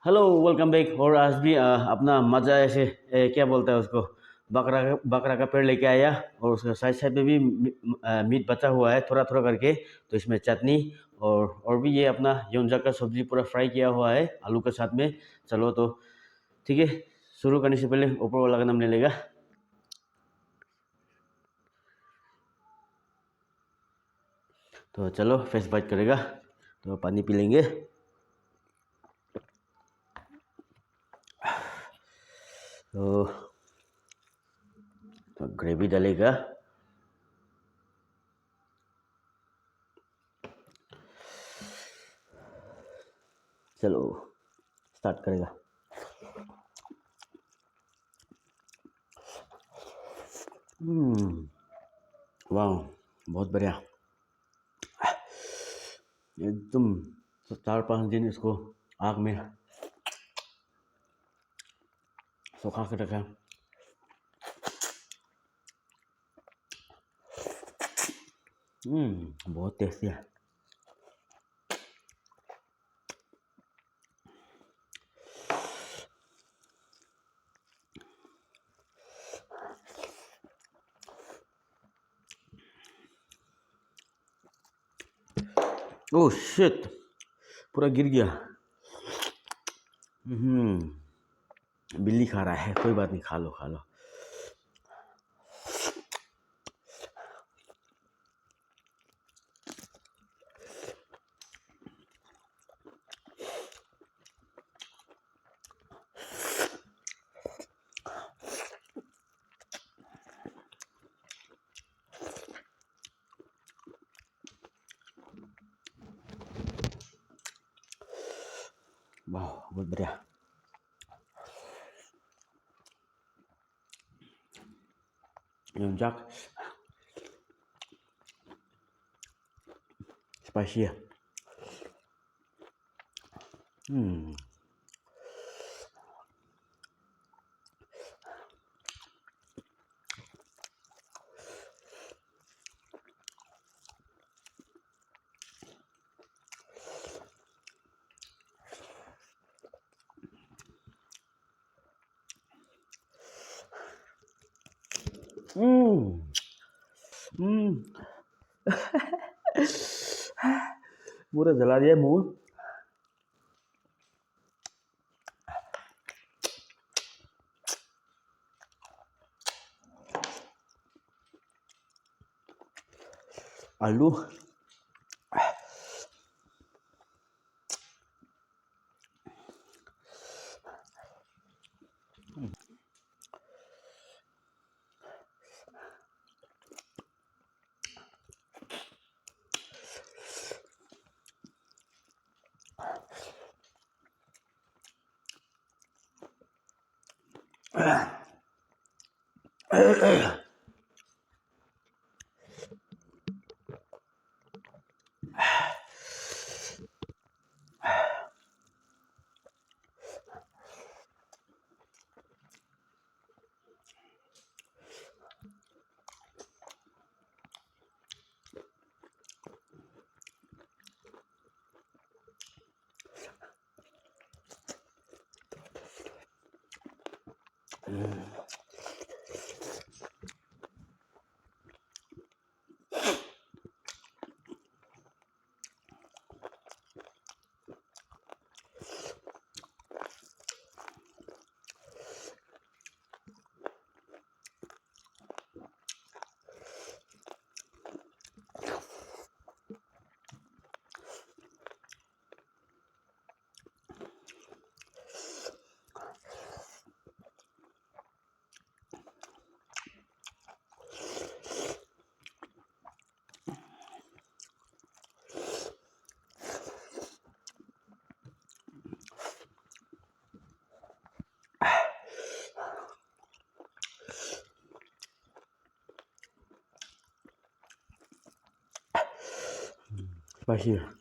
Hello welcome back. और आज भी अपना मज़ा ऐसे क्या बोलता है उसको, बकरा का पेड़ लेके आया। और उसका साइड साइड में भी मीट बचा हुआ है थोड़ा थोड़ा करके। तो इसमें चटनी और भी ये अपना योंजा का सब्जी पूरा फ्राई किया हुआ है आलू के साथ में। चलो तो ठीक है, शुरू करने से पहले ऊपर वाला का नाम ले लेगा। तो चलो फेस बाइट करेगा, तो पानी पी लेंगे। तो ग्रेवी डालेगा। चलो स्टार्ट करेगा। वाह, बहुत बढ़िया। एकदम 4-5 दिन इसको आग में सुखा के रखा। बहुत टेस्टी है। ओह शिट, पूरा गिर गया। बिल्ली खा रहा है, कोई बात नहीं, खा लो खा लो। वाह, बहुत बढ़िया। जाक स्पाइसी है। पूरा जला दिया मुंह। आलू स्पाइसी है।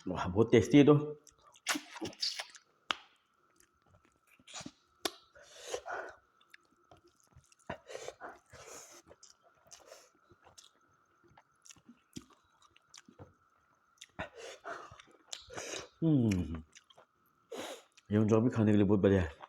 Wah, बहुत टेस्टी है तो। ये जो भी खाने के लिए बहुत बढ़िया है।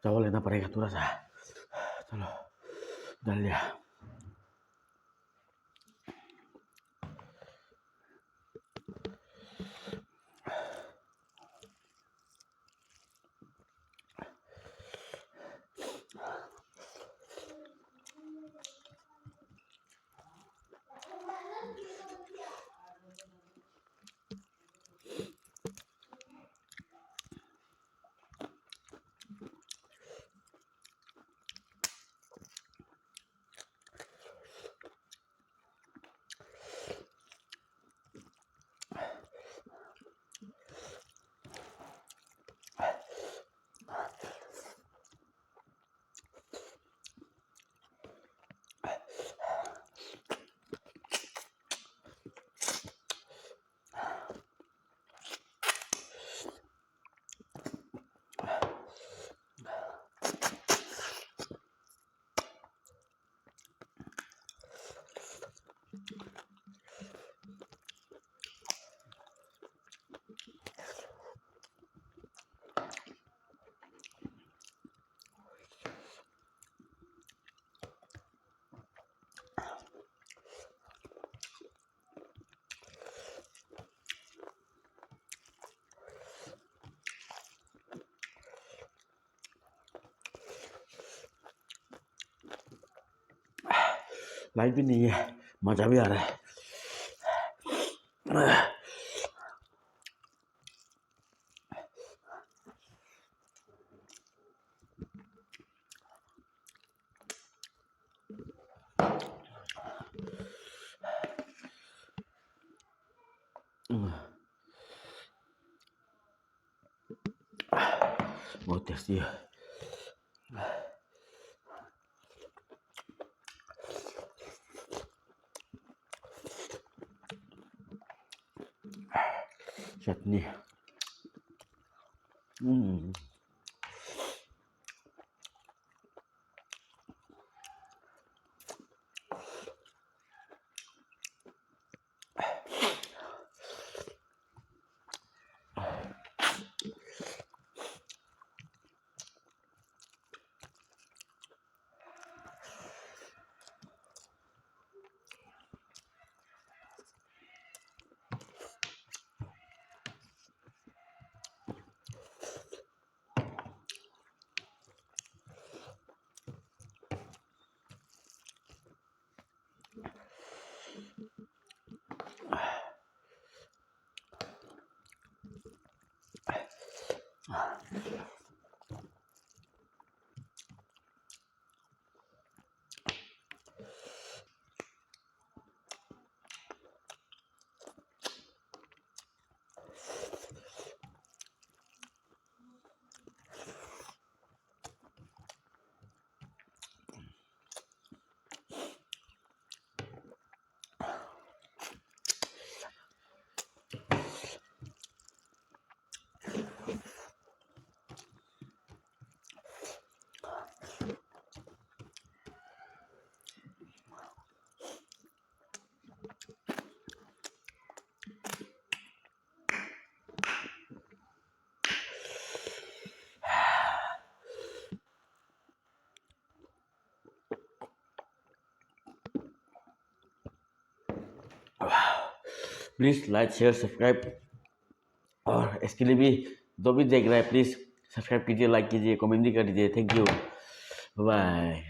चावल लेना पड़ेगा थोड़ा सा। चलो डाल लिया। लाइट भी नहीं है, मजा भी आ रहा है। बहुत टेस्टी है। Chutney. Hmm. Please like share subscribe, और इसके लिए भी जो भी देख रहा है प्लीज़ सब्सक्राइब कीजिए, लाइक कीजिए, कमेंट भी कर दीजिए। Thank you, bye.